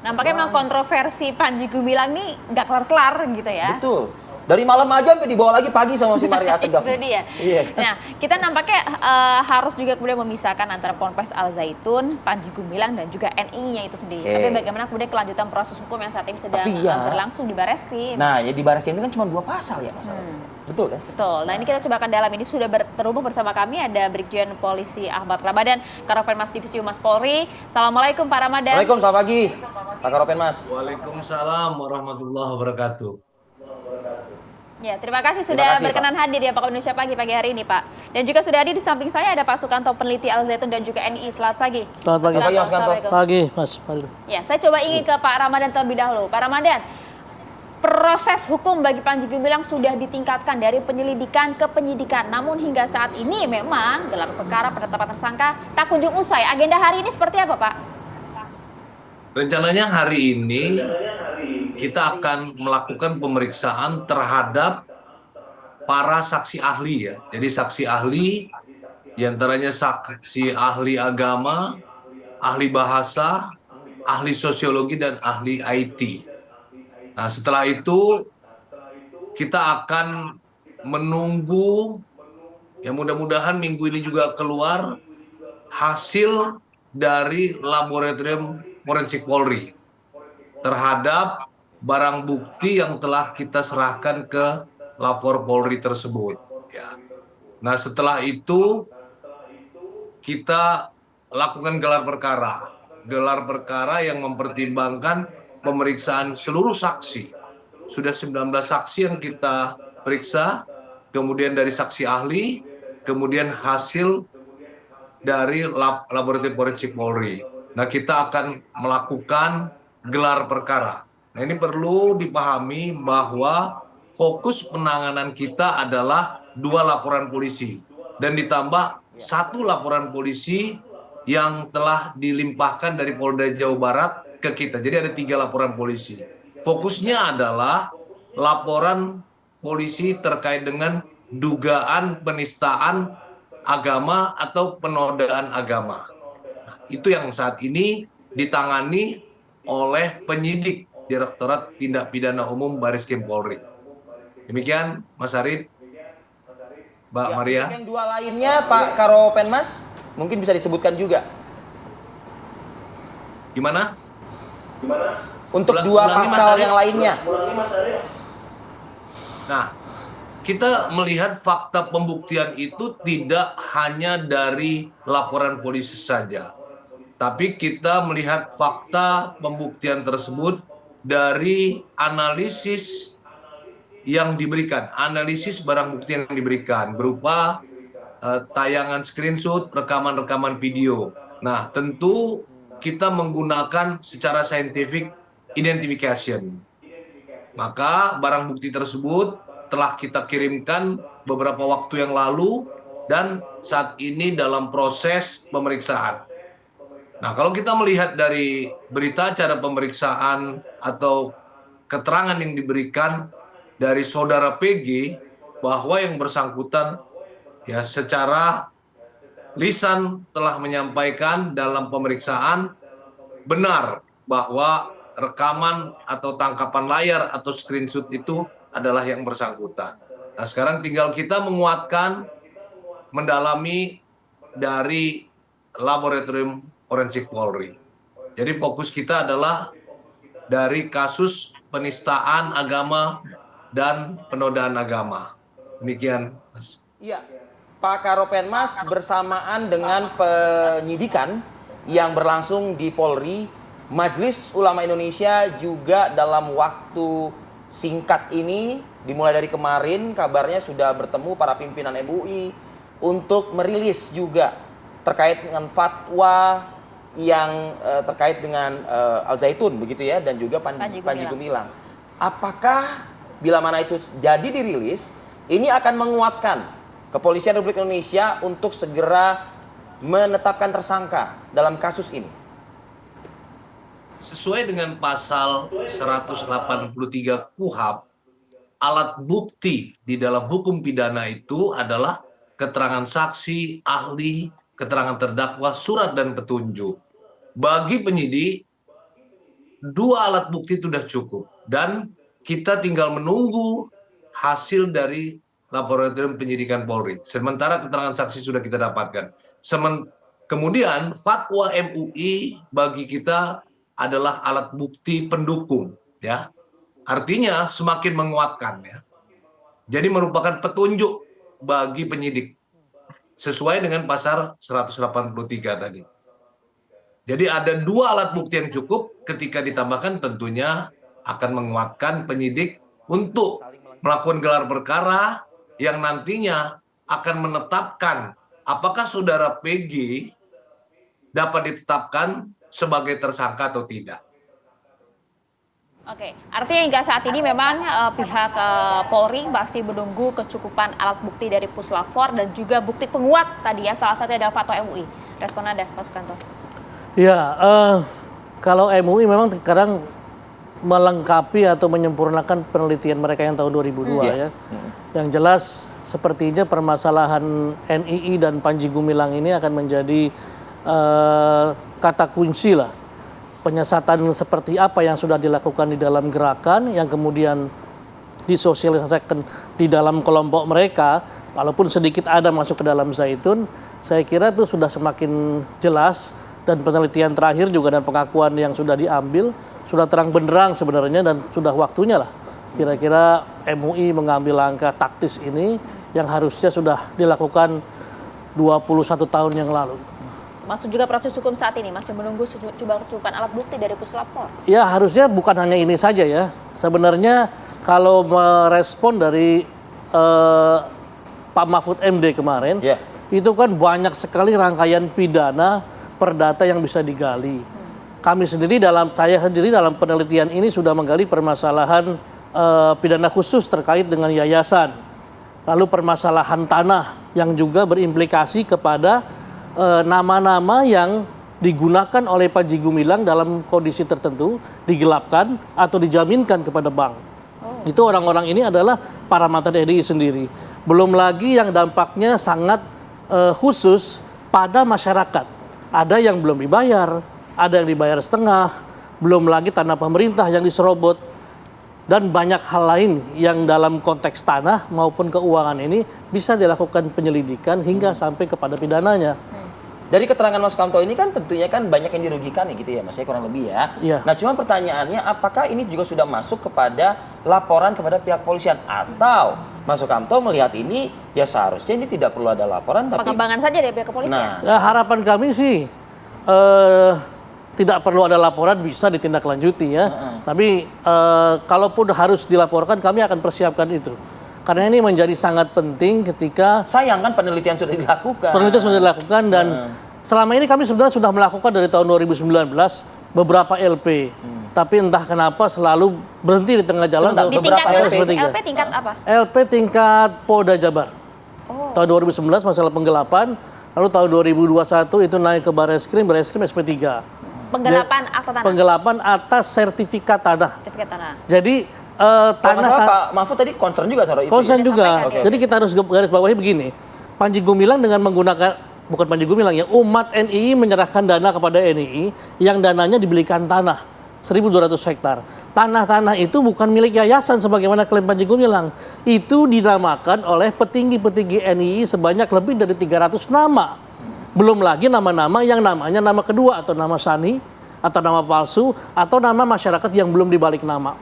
Nampaknya memang kontroversi Panji Gumilang nih nggak kelar-kelar gitu ya. Betul. Dari malam aja sampai dibawa lagi pagi sama si Maria Asegaf. Itu dia. Iya. Nah, kita nampaknya harus juga kemudian memisahkan antara Ponpes Al Zaitun, Panji Gumilang dan juga NI-nya itu sendiri. Oke. Tapi bagaimana kemudian kelanjutan proses hukum yang saat ini sedang berlangsung di Barreskrim? Nah, ya di Barreskrim ini kan cuma 2 pasal ya, Mas. Betul kan? Betul. Nah, ini kita coba akan dalam. Ini sudah terhubung bersama kami ada Brigjen Polisi Ahmad Ramadan, Karopenmas Divisi Humas Polri. Assalamualaikum Pak Ramadan. Waalaikumsalam, selamat pagi Pak Karopenmas. Waalaikumsalam warahmatullahi wabarakatuh. Ya, terima kasih sudah berkenan hadir di Apakah Indonesia Pagi hari ini, Pak. Dan juga sudah hadir di samping saya ada Pak Sukanto, peneliti Al Zaitun dan juga NI. Selamat pagi. Selamat pagi. Mas Sukanto. Pagi, Mas Fadil. Ya, saya coba ingin ke Pak Ramadan terlebih dahulu. Pak Ramadan, proses hukum bagi Panji Gumilang sudah ditingkatkan dari penyelidikan ke penyidikan. Namun hingga saat ini memang gelar perkara penetapan tersangka tak kunjung usai. Agenda hari ini seperti apa, Pak? Rencananya hari ini kita akan melakukan pemeriksaan terhadap para saksi ahli ya. Jadi saksi ahli diantaranya saksi ahli agama, ahli bahasa, ahli sosiologi dan ahli IT. Nah, setelah itu kita akan menunggu ya mudah-mudahan minggu ini juga keluar hasil dari laboratorium forensik Polri terhadap barang bukti yang telah kita serahkan ke lapor Polri tersebut. Ya. Nah, setelah itu kita lakukan gelar perkara. Gelar perkara yang mempertimbangkan pemeriksaan seluruh saksi. Sudah 19 saksi yang kita periksa, kemudian dari saksi ahli, kemudian hasil dari laboratorium forensik Polri. Nah, kita akan melakukan gelar perkara. Nah, ini perlu dipahami bahwa fokus penanganan kita adalah 2 laporan polisi dan ditambah 1 laporan polisi yang telah dilimpahkan dari Polda Jawa Barat ke kita. Jadi ada 3 laporan polisi. Fokusnya adalah laporan polisi terkait dengan dugaan penistaan agama atau penodaan agama. Nah, itu yang saat ini ditangani oleh penyidik Direktorat Tindak Pidana Umum Barreskrim Polri. Demikian, Mas Arif, Mbak Maria. Yang 2 lainnya, Pak Karopenmas, mungkin bisa disebutkan juga. Gimana? Untuk 2 pasal yang lainnya. Nah, kita melihat fakta pembuktian itu tidak hanya dari laporan polisi saja, tapi kita melihat fakta pembuktian tersebut dari analisis yang diberikan, analisis barang bukti yang diberikan berupa tayangan screenshot, rekaman-rekaman video. Nah, tentu kita menggunakan secara scientific identification. Maka barang bukti tersebut telah kita kirimkan beberapa waktu yang lalu dan saat ini dalam proses pemeriksaan. Nah, kalau kita melihat dari berita acara pemeriksaan atau keterangan yang diberikan dari saudara PG bahwa yang bersangkutan ya secara lisan telah menyampaikan dalam pemeriksaan benar bahwa rekaman atau tangkapan layar atau screenshot itu adalah yang bersangkutan. Nah, sekarang tinggal kita menguatkan, mendalami dari laboratorium forensik Polri. Jadi fokus kita adalah dari kasus penistaan agama dan penodaan agama. Demikian, Mas. Iya, Pak Karopenmas bersamaan dengan penyidikan yang berlangsung di Polri, Majelis Ulama Indonesia juga dalam waktu singkat ini, dimulai dari kemarin kabarnya sudah bertemu para pimpinan MUI untuk merilis juga terkait dengan fatwa yang terkait dengan Al Zaitun begitu ya, dan juga Panji Gumilang. Apakah bila mana itu jadi dirilis, ini akan menguatkan Kepolisian Republik Indonesia untuk segera menetapkan tersangka dalam kasus ini? Sesuai dengan pasal 183 KUHP, alat bukti di dalam hukum pidana itu adalah keterangan saksi, ahli, keterangan terdakwa, surat dan petunjuk. Bagi penyidik, 2 alat bukti itu sudah cukup dan kita tinggal menunggu hasil dari laboratorium penyidikan Polri. Sementara keterangan saksi sudah kita dapatkan. Kemudian fatwa MUI bagi kita adalah alat bukti pendukung, ya. Artinya semakin menguatkan, ya. Jadi merupakan petunjuk bagi penyidik sesuai dengan pasal 183 tadi. Jadi ada 2 alat bukti yang cukup, ketika ditambahkan tentunya akan menguatkan penyidik untuk melakukan gelar perkara yang nantinya akan menetapkan apakah saudara PG dapat ditetapkan sebagai tersangka atau tidak. Oke, artinya hingga saat ini memang pihak Polri masih menunggu kecukupan alat bukti dari Puslap 4 dan juga bukti penguat tadi ya, salah satunya adalah fatwa MUI. Respon Anda, Pak Sukanto. Ya, kalau MUI memang sekarang melengkapi atau menyempurnakan penelitian mereka yang tahun 2002 ya. Yang jelas sepertinya permasalahan NII dan Panji Gumilang ini akan menjadi kata kunci lah. Penyesatan seperti apa yang sudah dilakukan di dalam gerakan yang kemudian disosialisasikan di dalam kelompok mereka, walaupun sedikit ada masuk ke dalam Zaitun, saya kira itu sudah semakin jelas. Dan penelitian terakhir juga dan pengakuan yang sudah diambil sudah terang benderang sebenarnya dan sudah waktunya lah kira-kira MUI mengambil langkah taktis ini yang harusnya sudah dilakukan 21 tahun yang lalu. Masuk juga proses hukum saat ini masih menunggu kecukupan alat bukti dari Puslap 4. Ya harusnya bukan hanya ini saja ya. Sebenarnya kalau merespon dari Pak Mahfud MD kemarin, itu kan banyak sekali rangkaian pidana perdata yang bisa digali. Saya sendiri dalam penelitian ini sudah menggali permasalahan pidana khusus terkait dengan yayasan. Lalu permasalahan tanah yang juga berimplikasi kepada nama-nama yang digunakan oleh Panji Gumilang dalam kondisi tertentu, digelapkan atau dijaminkan kepada bank. Itu orang-orang ini adalah para mantan RI sendiri. Belum lagi yang dampaknya sangat khusus pada masyarakat. Ada yang belum dibayar, ada yang dibayar setengah, belum lagi tanah pemerintah yang diserobot, dan banyak hal lain yang dalam konteks tanah maupun keuangan ini bisa dilakukan penyelidikan hingga sampai kepada pidananya. Dari keterangan Mas Sukamto ini kan tentunya kan banyak yang dirugikan ya gitu ya Mas, ya kurang lebih ya. Nah cuma pertanyaannya apakah ini juga sudah masuk kepada laporan kepada pihak polisian atau Mas Sukamto melihat ini ya seharusnya ini tidak perlu ada laporan tapi pengembangan saja dari pihak kepolisian. Nah, harapan kami sih tidak perlu ada laporan, bisa ditindaklanjuti ya. Tapi kalaupun harus dilaporkan kami akan persiapkan itu. Karena ini menjadi sangat penting ketika sayang kan penelitian sudah dilakukan. Penelitian sudah dilakukan dan selama ini kami sebenarnya sudah melakukan dari tahun 2019 beberapa LP. Tapi entah kenapa selalu berhenti di tengah jalan. Di tingkat LP tingkat apa? LP tingkat Polda Jabar. Tahun 2011 masalah penggelapan, lalu tahun 2021 itu naik ke Barreskrim SP3. Penggelapan akta tanah. Penggelapan atas sertifikat tanah. Sertifikat tanah. Jadi tanah Pak Mahfud tadi concern juga soal itu. Concern juga. Okay. Jadi kita harus garis bawahi begini. Panji Gumilang dengan menggunakan bukan Panji Gumilang ya, umat NII menyerahkan dana kepada NII yang dananya dibelikan tanah 1.200 hektar. Tanah-tanah itu bukan milik yayasan sebagaimana klaim Panji Gumilang. Itu dinamakan oleh petinggi-petinggi NII sebanyak lebih dari 300 nama. Belum lagi nama-nama yang namanya nama kedua atau nama sani atau nama palsu atau nama masyarakat yang belum dibalik nama.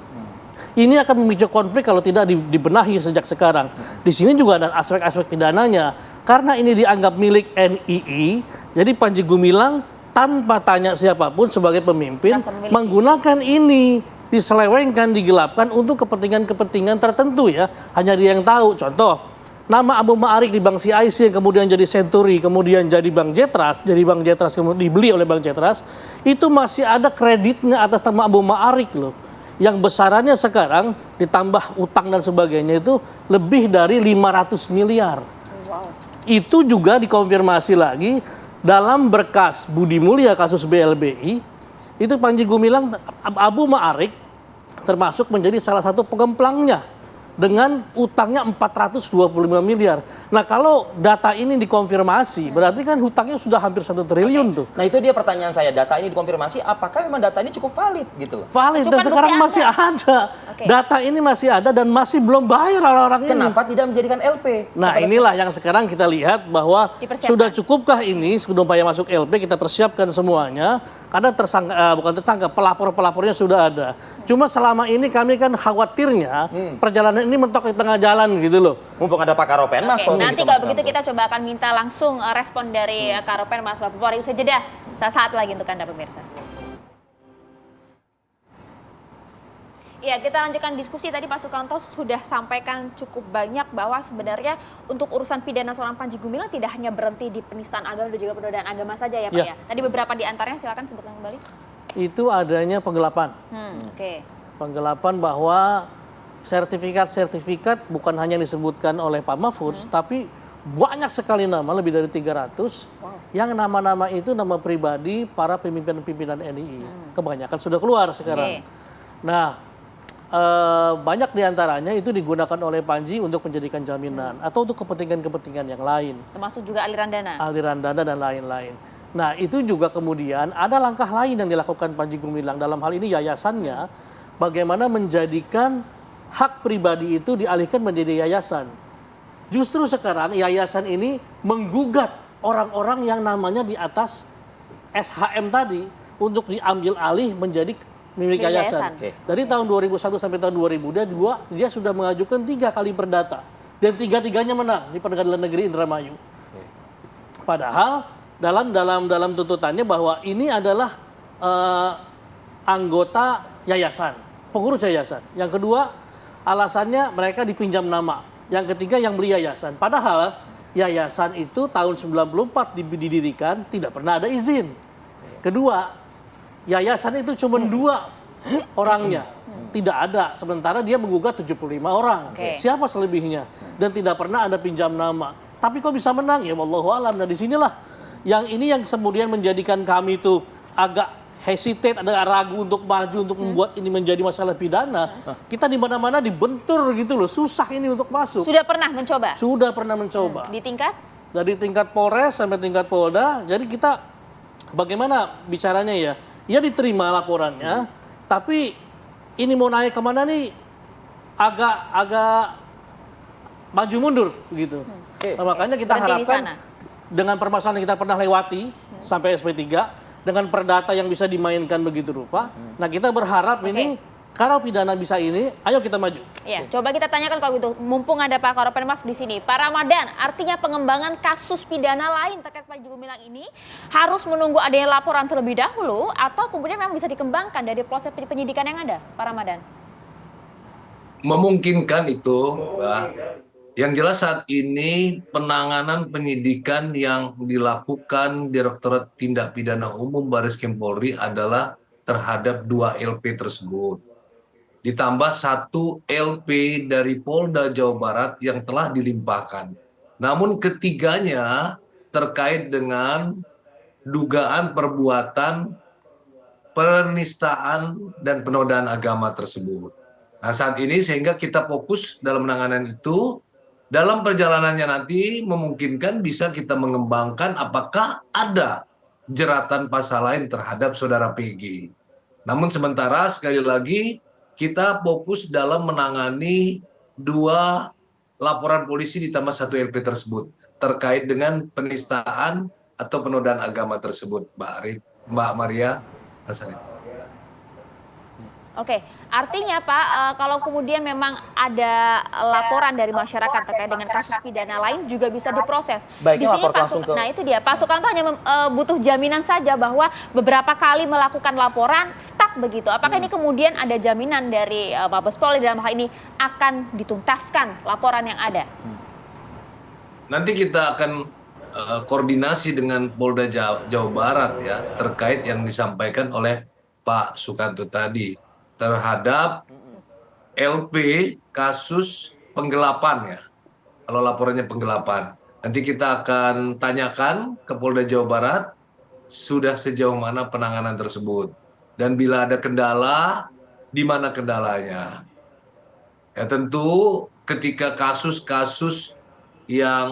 Ini akan memicu konflik kalau tidak dibenahi sejak sekarang. Di sini juga ada aspek-aspek pidananya. Karena ini dianggap milik NII, jadi Panji Gumilang tanpa tanya siapapun sebagai pemimpin menggunakan ini, diselewengkan, digelapkan untuk kepentingan-kepentingan tertentu ya. Hanya dia yang tahu. Contoh, nama Abu Ma'arik di Bank CIC yang kemudian jadi Century, kemudian jadi Bank Jetras, kemudian dibeli oleh Bank Jetras, itu masih ada kreditnya atas nama Abu Ma'arik loh. Yang besarannya sekarang ditambah utang dan sebagainya itu lebih dari 500 miliar. Wow. Itu juga dikonfirmasi lagi dalam berkas Budi Mulya kasus BLBI, itu Panji Gumilang Abu Ma'arik termasuk menjadi salah satu pengemplangnya dengan utangnya 425 miliar. Nah, kalau data ini dikonfirmasi, berarti kan hutangnya sudah hampir 1 triliun tuh. Nah itu dia pertanyaan saya, data ini dikonfirmasi, apakah memang data ini cukup valid gitu loh? Valid, dan Ajukan sekarang bukti masih ada. Oke. Data ini masih ada dan masih belum bayar orang-orang ini. Kenapa tidak menjadikan LP? Nah, inilah yang sekarang kita lihat bahwa Dipersiapkan. sudah cukupkah ini supaya masuk LP, kita persiapkan semuanya. Karena bukan tersangka, pelapor-pelapornya sudah ada. Cuma selama ini kami kan khawatirnya perjalanan ini mentok di tengah jalan gitu loh. Mumpung ada Pak Karopenmas. Oke, kalau nanti gitu, kalau Mas begitu Brampo. kita coba akan minta langsung respon dari Karopenmas Mabes Polri. Usai jeda, saat lagi untuk Anda pemirsa. Ya, kita lanjutkan diskusi. Tadi Pak Sukanto sudah sampaikan cukup banyak bahwa sebenarnya untuk urusan pidana seorang Panji Gumilang tidak hanya berhenti di penistaan agama dan juga penodaan agama saja ya Pak ya. Tadi beberapa di antaranya, silakan sebutkan kembali. Itu adanya penggelapan. Oke. Penggelapan bahwa sertifikat bukan hanya disebutkan oleh Pak Mahfud, tapi banyak sekali nama, lebih dari 300, yang nama-nama itu nama pribadi para pimpinan-pimpinan NII. Kebanyakan sudah keluar sekarang. Nah, banyak diantaranya itu digunakan oleh Panji untuk menjadikan jaminan atau untuk kepentingan-kepentingan yang lain. Termasuk juga aliran dana. Aliran dana dan lain-lain. Nah, itu juga kemudian ada langkah lain yang dilakukan Panji Gumilang, dalam hal ini yayasannya, bagaimana menjadikan hak pribadi itu dialihkan menjadi yayasan. Justru sekarang yayasan ini menggugat orang-orang yang namanya di atas SHM tadi untuk diambil alih menjadi milik yayasan. Dari tahun 2001 sampai tahun 2002 dia sudah mengajukan 3 kali perdata dan 3-tiganya menang di Pengadilan Negeri Indramayu. Padahal dalam tuntutannya bahwa ini adalah anggota yayasan, pengurus yayasan. Yang kedua, alasannya mereka dipinjam nama. Yang ketiga, yang beli yayasan. Padahal yayasan itu tahun 94 didirikan, tidak pernah ada izin. Kedua, yayasan itu cuma 2 orangnya, tidak ada. Sementara dia menggugat 75 orang. Siapa selebihnya? Dan tidak pernah ada pinjam nama. Tapi kok bisa menang? Ya wallahu alam. Nah, disinilah yang kemudian menjadikan kami itu agak hesitate, ada ragu untuk maju, untuk membuat ini menjadi masalah pidana. Kita di mana-mana dibentur gitu loh, susah ini untuk masuk. Sudah pernah mencoba? Sudah pernah mencoba. Di tingkat? Dari tingkat Polres sampai tingkat Polda. Jadi kita bagaimana bicaranya ya? Ya diterima laporannya, tapi ini mau naik kemana nih agak maju mundur gitu. Nah, makanya kita Berhenti di harapkan sana. dengan permasalahan yang kita pernah lewati sampai SP3, dengan perdata yang bisa dimainkan begitu rupa, nah kita berharap ini kalau pidana bisa ini, ayo kita maju. Ya, coba kita tanyakan kalau gitu, mumpung ada Pak Karopenmas di sini. Pak Ramadan, artinya pengembangan kasus pidana lain terkait Panji Gumilang ini harus menunggu adanya laporan terlebih dahulu atau kemudian memang bisa dikembangkan dari proses penyidikan yang ada, Pak Ramadan? Memungkinkan itu, Mbak. Yang jelas saat ini penanganan penyidikan yang dilakukan Direktorat Tindak Pidana Umum Bareskrim Polri adalah terhadap 2 LP tersebut. Ditambah 1 LP dari Polda Jawa Barat yang telah dilimpahkan. Namun ketiganya terkait dengan dugaan perbuatan penistaan dan penodaan agama tersebut. Nah, saat ini sehingga kita fokus dalam penanganan itu. Dalam perjalanannya nanti memungkinkan bisa kita mengembangkan apakah ada jeratan pasal lain terhadap saudara PG. Namun sementara sekali lagi kita fokus dalam menangani 2 laporan polisi ditambah 1 LP tersebut terkait dengan penistaan atau penodaan agama tersebut, Mbak Arif, Mbak Maria, Mas Arif. Oke, artinya Pak, kalau kemudian memang ada laporan dari masyarakat terkait dengan kasus pidana lain juga bisa diproses. Baiknya Di sini lapor Pak langsung ke... Nah itu dia, Pak Sukanto hanya butuh jaminan saja bahwa beberapa kali melakukan laporan stuck begitu. Apakah ini kemudian ada jaminan dari Mabes Polri dalam hal ini akan dituntaskan laporan yang ada? Nanti kita akan koordinasi dengan Polda Jawa Barat ya terkait yang disampaikan oleh Pak Sukanto tadi terhadap LP kasus penggelapan ya. Kalau laporannya penggelapan. Nanti kita akan tanyakan ke Polda Jawa Barat sudah sejauh mana penanganan tersebut. Dan bila ada kendala, di mana kendalanya. Ya tentu ketika kasus-kasus yang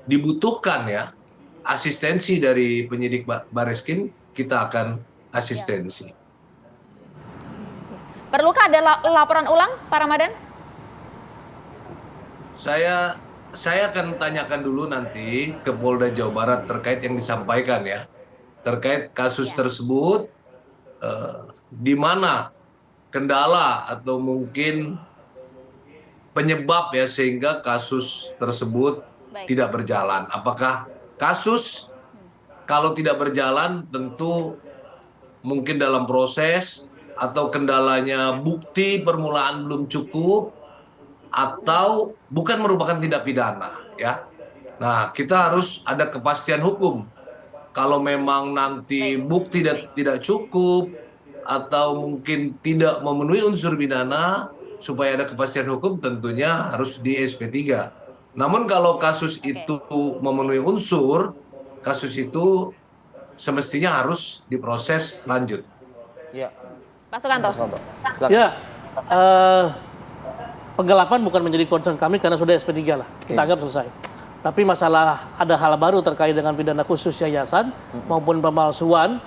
dibutuhkan ya asistensi dari penyidik Bareskrim, kita akan asistensi. Perlukah ada laporan ulang, Pak Ramadan? Saya akan tanyakan dulu nanti ke Polda Jawa Barat terkait yang disampaikan ya, terkait kasus tersebut, di mana kendala atau mungkin penyebab ya sehingga kasus tersebut tidak berjalan. Apakah kasus kalau tidak berjalan tentu mungkin dalam proses atau kendalanya bukti permulaan belum cukup atau bukan merupakan tindak pidana ya. Nah, kita harus ada kepastian hukum. Kalau memang nanti bukti tidak cukup atau mungkin tidak memenuhi unsur pidana, supaya ada kepastian hukum tentunya harus di SP3. Namun kalau kasus itu memenuhi unsur, kasus itu semestinya harus diproses lanjut. Ya. Pak Sukanto. Silakan. Ya, penggelapan bukan menjadi concern kami karena sudah SP3 lah. Kita anggap selesai. Tapi masalah ada hal baru terkait dengan pidana khusus yayasan maupun pemalsuan,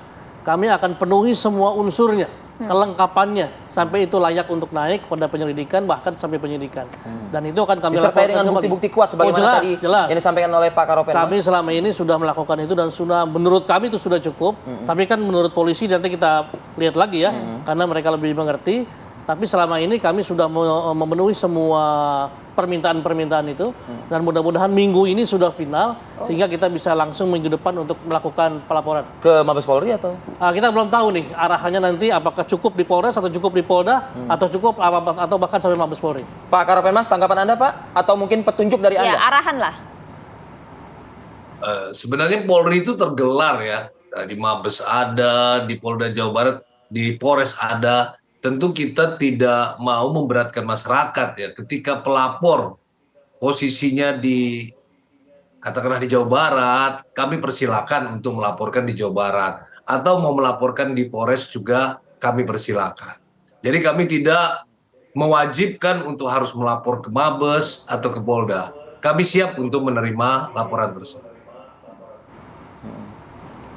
kami akan penuhi semua unsurnya, kelengkapannya, sampai itu layak untuk naik pada penyelidikan bahkan sampai penyidikan. Dan itu akan kami Disertai lakukan dengan kembali. bukti-bukti kuat sebagaimana tadi yang disampaikan oleh Pak Karopenmas. Kami selama ini sudah melakukan itu dan sudah menurut kami itu sudah cukup. Tapi kan menurut polisi nanti kita lihat lagi ya, karena mereka lebih mengerti. Tapi selama ini kami sudah memenuhi semua permintaan-permintaan itu dan mudah-mudahan minggu ini sudah final sehingga kita bisa langsung minggu depan untuk melakukan pelaporan. Ke Mabes Polri atau? Kita belum tahu nih arahannya nanti apakah cukup di Polres atau cukup di Polda atau cukup atau bahkan sampai Mabes Polri. Pak Karopenmas, tanggapan Anda Pak? Atau mungkin petunjuk dari Anda? Ya, arahan lah. Sebenarnya Polri itu tergelar ya, di Mabes ada, di Polda Jawa Barat, di Polres ada. Tentu kita tidak mau memberatkan masyarakat ya. Ketika pelapor posisinya di katakanlah di Jawa Barat, kami persilakan untuk melaporkan di Jawa Barat. Atau mau melaporkan di Polres juga kami persilakan. Jadi kami tidak mewajibkan untuk harus melapor ke Mabes atau ke Polda. Kami siap untuk menerima laporan tersebut.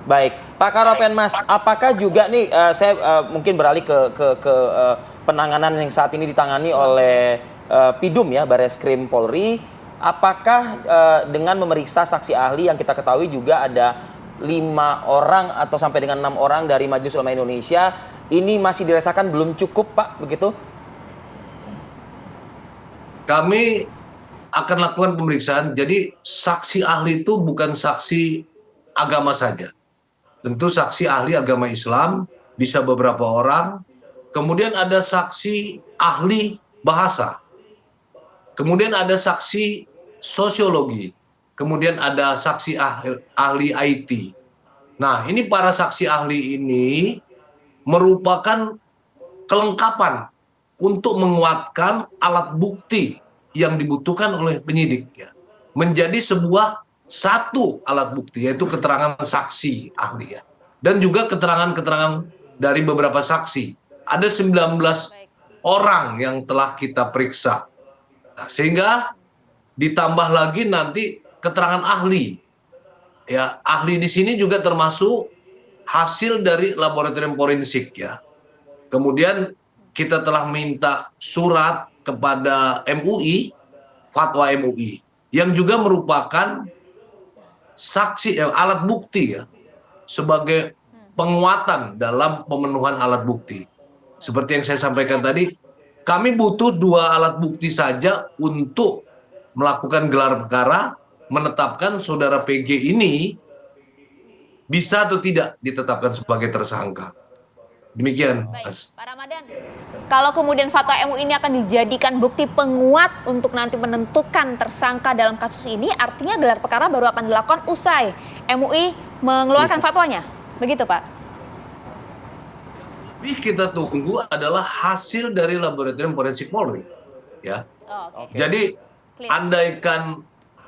Baik, Pak Karopenmas, apakah juga nih saya mungkin beralih ke penanganan yang saat ini ditangani oleh Pidum ya, Bareskrim Polri. Apakah dengan memeriksa saksi ahli yang kita ketahui juga ada 5 orang atau sampai dengan 6 orang dari Majelis Ulama Indonesia, ini masih dirasakan belum cukup Pak, begitu? Kami akan lakukan pemeriksaan, jadi saksi ahli itu bukan saksi agama saja. Tentu saksi ahli agama Islam bisa beberapa orang, kemudian ada saksi ahli bahasa, kemudian ada saksi sosiologi, kemudian ada saksi ahli IT. Nah, ini para saksi ahli ini merupakan kelengkapan untuk menguatkan alat bukti yang dibutuhkan oleh penyidik ya, menjadi sebuah satu alat bukti, yaitu keterangan saksi ahli ya. Dan juga keterangan-keterangan dari beberapa saksi. Ada 19 orang yang telah kita periksa. Nah, sehingga ditambah lagi nanti keterangan ahli. Ya, ahli di sini juga termasuk hasil dari laboratorium forensik ya. Kemudian kita telah minta surat kepada MUI, fatwa MUI, yang juga merupakan saksi alat bukti ya, sebagai penguatan dalam pemenuhan alat bukti. Seperti yang saya sampaikan tadi, kami butuh 2 alat bukti saja untuk melakukan gelar perkara, menetapkan saudara PG ini bisa atau tidak ditetapkan sebagai tersangka. Demikian, Mas. Pak Ramadan, kalau kemudian fatwa MUI ini akan dijadikan bukti penguat untuk nanti menentukan tersangka dalam kasus ini, artinya gelar perkara baru akan dilakukan usai MUI mengeluarkan fatwanya. Begitu, Pak? Lebih kita tunggu adalah hasil dari laboratorium forensik Polri. Ya. Jadi, andaikan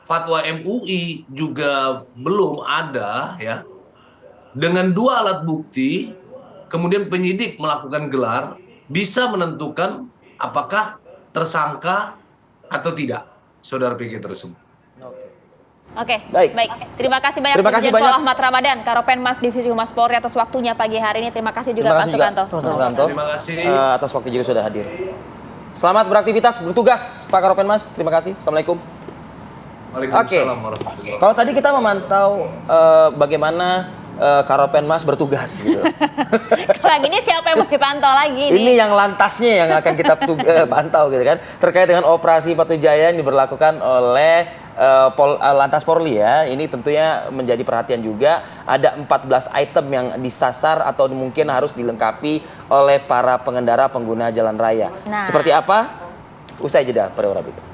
fatwa MUI juga belum ada, ya, dengan 2 alat bukti, kemudian penyidik melakukan gelar, bisa menentukan apakah tersangka atau tidak saudara PG tersebut. Oke, Baik. Terima kasih banyak Terima kasih Brigjen Pol banyak. Ahmad Ramadan, Karopenmas Divisi Humas Polri atas waktunya pagi hari ini. Terima kasih juga Terima Pak kasih juga Sukanto. Mas Sukanto. Terima kasih. Atas waktu juga sudah hadir. Selamat beraktivitas, bertugas Pak Karopenmas. Terima kasih. Assalamualaikum. Waalaikumsalam warahmatullahi wabarakatuh. Kalau tadi kita memantau bagaimana Karopenmas bertugas gitu. Kalau yang ini siapa yang mau dipantau lagi? Ini yang lantasnya yang akan kita pantau gitu kan. Terkait dengan operasi Patu Jaya yang diberlakukan oleh Lantas Polri ya. Ini tentunya menjadi perhatian juga. Ada 14 item yang disasar atau mungkin harus dilengkapi oleh para pengendara pengguna jalan raya. Nah. Seperti apa? Usai jeda pada berikut.